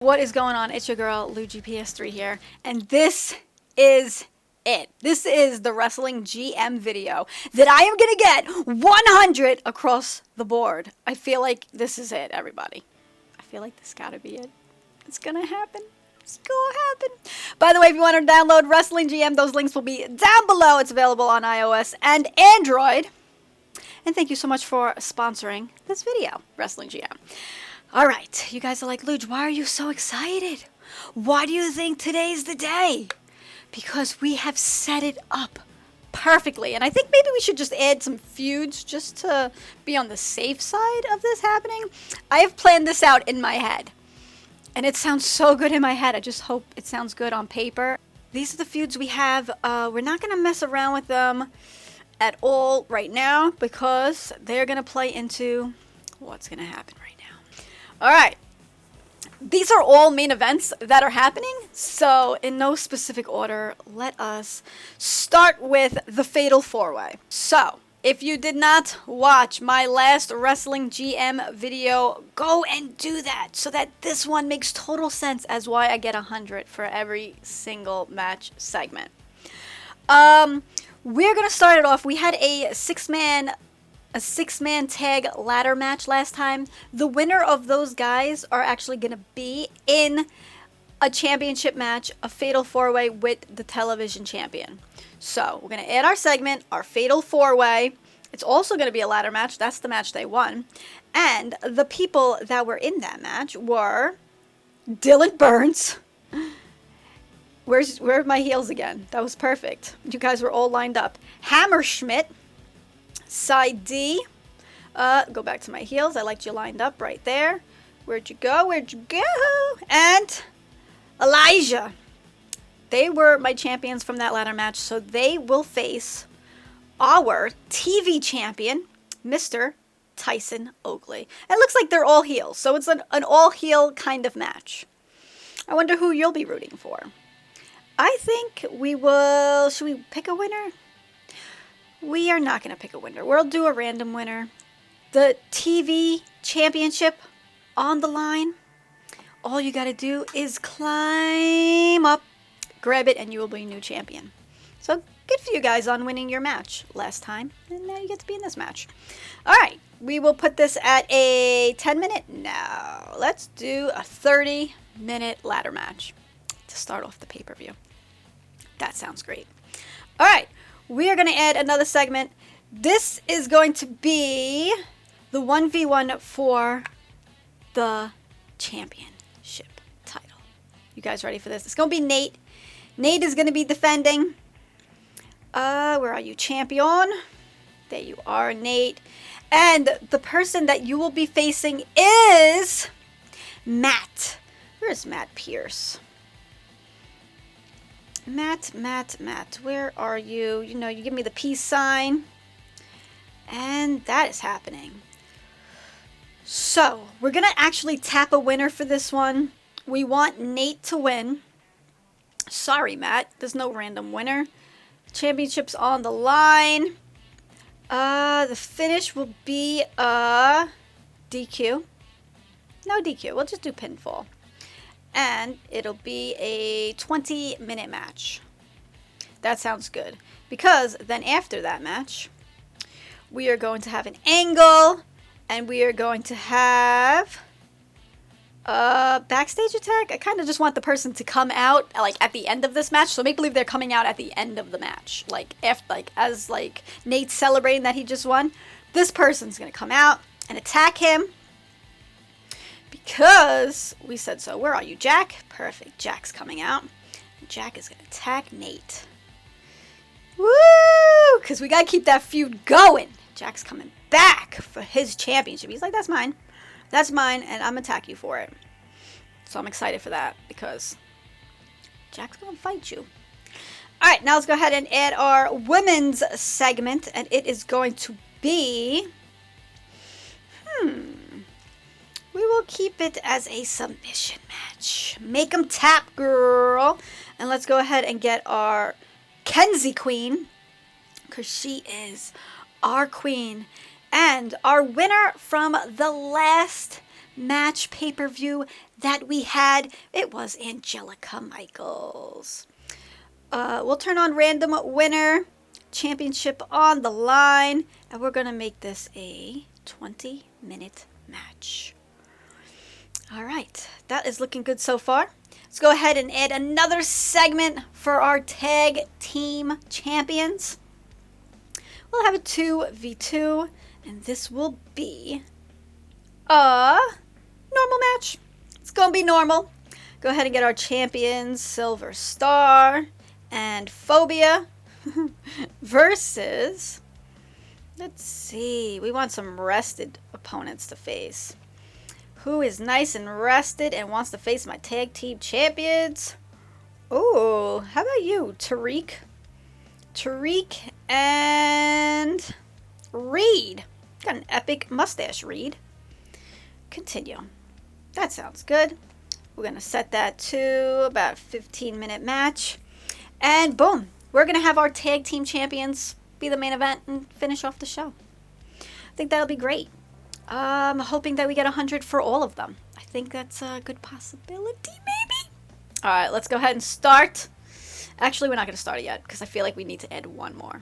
What is going on? It's your girl, LuGPS3 here, and this is it. This is the Wrestling GM video that I am gonna get 100 across the board. I feel like this is it, everybody. I feel like this gotta be it. It's gonna happen. It's gonna happen. By the way, if you want to download Wrestling GM, those links will be down below. It's available on iOS and Android. And thank you so much for sponsoring this video, Wrestling GM. All right, you guys are like, Luge, why are you so excited? Why do you think today's the day? Because we have set it up perfectly. And I think maybe we should just add some feuds just to be on the safe side of this happening. I have planned this out in my head. And it sounds so good in my head. I just hope it sounds good on paper. These are the feuds we have. We're not going to mess around with them at all right now because they're going to play into what's going to happen right now. All right, these are all main events that are happening, so in no specific order, let us start with the Fatal 4-Way. So, if you did not watch my last Wrestling GM video, go and do that so that this one makes total sense as why I get 100 for every single match segment. We're going to start it off. We had a six-man tag ladder match last time. The winner of those guys are actually going to be in a championship match, a Fatal 4-Way with the television champion. So we're going to add our segment, our Fatal 4-Way. It's also going to be a ladder match. That's the match they won. And the people that were in that match were Dylan Burns. Where are my heels again? That was perfect. You guys were all lined up. Hammerschmidt. Side D. Go back to my heels. I liked you lined up right there. Where'd you go? Where'd you go? And Elijah. They were my champions from that ladder match, so they will face our TV champion, Mr. Tyson Oakley. It looks like they're all heels, so it's an all-heel kind of match. I wonder who you'll be rooting for. I think we will... Should we pick a winner? We are not going to pick a winner. We'll do a random winner. The TV championship on the line. All you got to do is climb up, grab it, and you will be new champion. So good for you guys on winning your match last time. And now you get to be in this match. All right. We will put this at a 10-minute. No. Let's do a 30-minute ladder match to start off the pay-per-view. That sounds great. All right. We are going to add another segment. This is going to be the 1v1 for the championship title. You guys ready for this? It's going to be Nate. Nate is going to be defending. Where are you, champion? There you are, Nate. And the person that you will be facing is Matt. Where's Matt Pierce? Matt, where are you? You know, you give me the peace sign. And that is happening. So, we're going to actually tap a winner for this one. We want Nate to win. Sorry, Matt. There's no random winner. Championship's on the line. The finish will be a DQ. No DQ. We'll just do pinfall. And it'll be a 20-minute match. That sounds good. Because then after that match, we are going to have an angle. And we are going to have a backstage attack. I kind of just want the person to come out like at the end of this match. So make believe they're coming out at the end of the match. Like as Nate's celebrating that he just won. This person's going to come out and attack him. Because we said so. Where are you, Jack? Perfect. Jack's coming out. Jack is going to attack Nate. Woo! Because we got to keep that feud going. Jack's coming back for his championship. He's like, that's mine. That's mine, and I'm going to attack you for it. So I'm excited for that because Jack's going to fight you. All right, now let's go ahead and add our women's segment. And it is going to be... We will keep it as a submission match. Make them tap, girl. And let's go ahead and get our Kenzie Queen. Because she is our queen. And our winner from the last match pay-per-view that we had. It was Angelica Michaels. We'll turn on random winner, championship on the line, and we're going to make this a 20-minute match. All right, that is looking good so far. Let's go ahead and add another segment for our tag team champions. We'll have a 2v2, and this will be a normal match. It's going to be normal. Go ahead and get our champions, Silver Star and Phobia versus, let's see, we want some rested opponents to face. Who is nice and rested and wants to face my tag team champions? Oh, how about you, Tariq? Tariq and Reed. Got an epic mustache, Reed. Continue. That sounds good. We're going to set that to about a 15-minute match. And boom, we're going to have our tag team champions be the main event and finish off the show. I think that'll be great. I'm hoping that we get 100 for all of them. I think that's a good possibility, maybe. All right, let's go ahead and start. Actually, we're not going to start it yet because I feel like we need to add one more.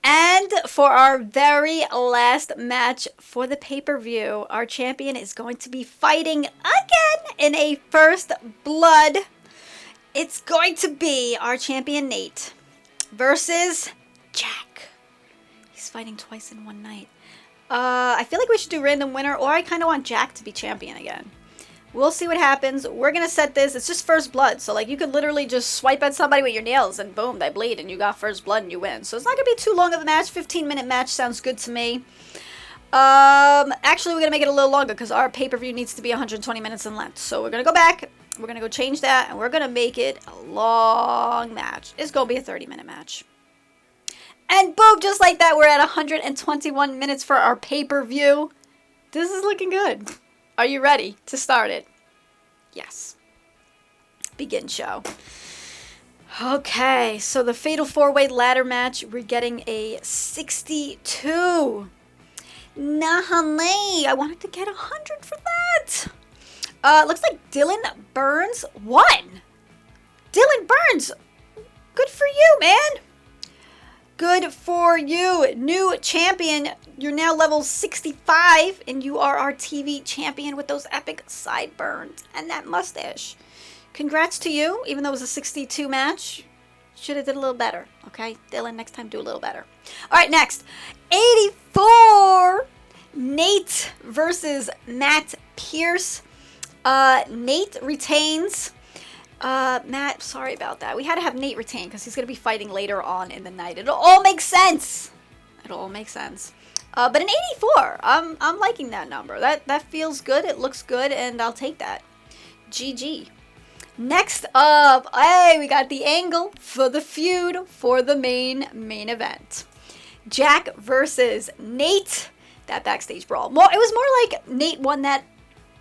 And for our very last match for the pay-per-view, our champion is going to be fighting again in a first blood. It's going to be our champion Nate versus Jack. He's fighting twice in one night. I feel like we should do random winner, or I kind of want Jack to be champion again. We'll see what happens. We're going to set this. It's just first blood. So, like, you could literally just swipe at somebody with your nails and boom, they bleed and you got first blood and you win. So, it's not going to be too long of a match. 15-minute match sounds good to me. Actually, we're going to make it a little longer because our pay-per-view needs to be 120 minutes in length. So, we're going to go back. We're going to go change that and we're going to make it a long match. It's going to be a 30-minute match. And boom, just like that, we're at 121 minutes for our pay-per-view. This is looking good. Are you ready to start it? Yes. Begin show. Okay, so the Fatal 4-Way ladder match, we're getting a 62. Nah, honey, I wanted to get 100 for that. Looks like Dylan Burns won. Dylan Burns, good for you, man. Good for you. New champion. You're now level 65, and you are our TV champion with those epic sideburns and that mustache. Congrats to you, even though it was a 62 match. Should have did a little better, okay? Dylan, next time do a little better. All right, next. 84. Nate versus Matt Pierce. Nate retains. Matt, sorry about that. We had to have Nate retain because he's going to be fighting later on in the night. It'll all make sense. It'll all make sense. But an 84, I'm liking that number. That feels good. It looks good, and I'll take that. GG. Next up, hey, we got the angle for the feud for the main event. Jack versus Nate. That backstage brawl. It was more like Nate won that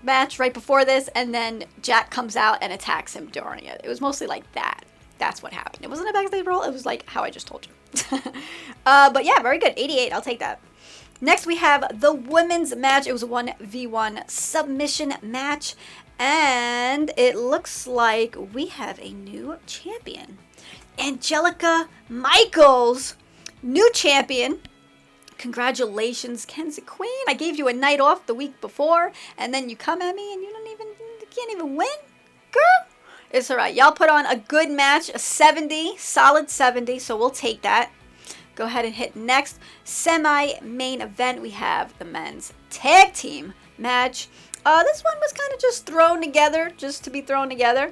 match right before this, and then Jack comes out and attacks him during it. It was mostly like that. That's what happened. It wasn't a backstage brawl. It was like how I just told you. But yeah, very good. 88. I'll take that. Next, we have the women's match. It was a 1v1 submission match, and it looks like we have a new champion. Angelica Michaels, new champion. Congratulations, Kenzie Queen. I gave you a night off the week before, and then you come at me and you can't even win? Girl, it's all right. Y'all put on a good match, a 70, solid 70, so we'll take that. Go ahead and hit next. Semi-main event, we have the men's tag team match. This one was kind of just thrown together, just to be thrown together.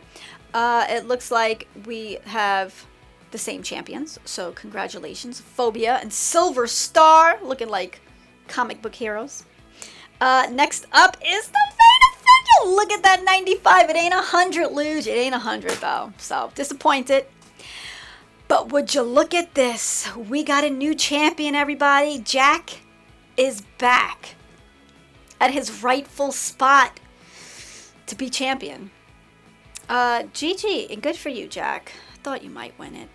It looks like we have the same champions, so congratulations. Phobia and Silver Star, looking like comic book heroes. Next up is the Fatal Figure. Look at that 95. It ain't 100, Luge. It ain't 100, though. So, disappointed. But would you look at this? We got a new champion, everybody. Jack is back at his rightful spot to be champion. GG, and good for you, Jack. I thought you might win it.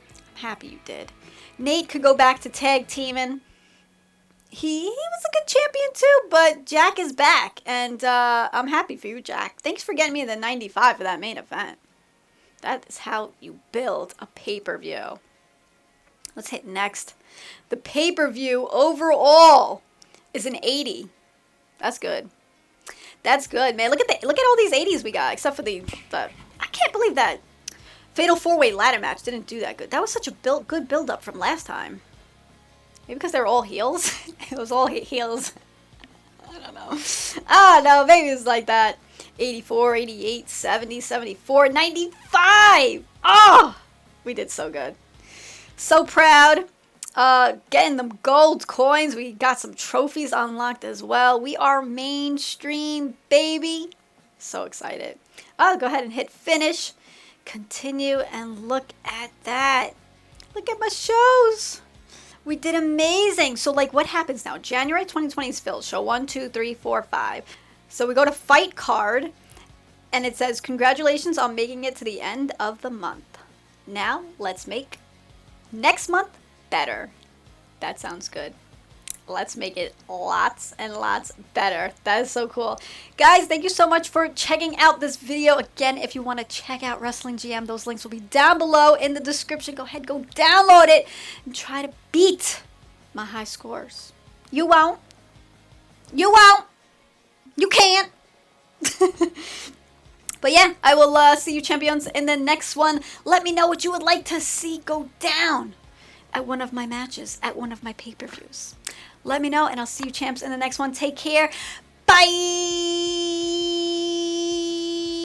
I'm happy you did. Nate could go back to tag teaming. he was a good champion too, but Jack is back, and I'm happy for you, Jack. Thanks for getting me the 95 for that main event. That is how you build a pay-per-view. Let's hit next. The pay-per-view overall is an 80. That's good. That's good, man. Look at all these 80s we got, except for the I can't believe that Fatal 4-Way ladder match didn't do that good. That was such a good build-up from last time. Maybe because they were all heels? It was all heels. I don't know. Ah, no, maybe it's like that. 84, 88, 70, 74, 95! Oh! We did so good. So proud. Getting them gold coins. We got some trophies unlocked as well. We are mainstream, baby. So excited. I'll go ahead and hit finish. Continue and look at that. Look at my shows. We did amazing. So, like, what happens now? January 2020 is filled. Show 1, 2, 3, 4, 5. So we go to fight card, and it says, congratulations on making it to the end of the month. Now, let's make next month better. That sounds good. Let's make it lots and lots better. That is so cool. Guys, thank you so much for checking out this video. Again, if you want to check out Wrestling GM, those links will be down below in the description. Go ahead, go download it and try to beat my high scores. You won't. You won't. You can't. But yeah, I will see you champions in the next one. Let me know what you would like to see go down at one of my matches, at one of my pay-per-views. Let me know, and I'll see you champs in the next one. Take care. Bye!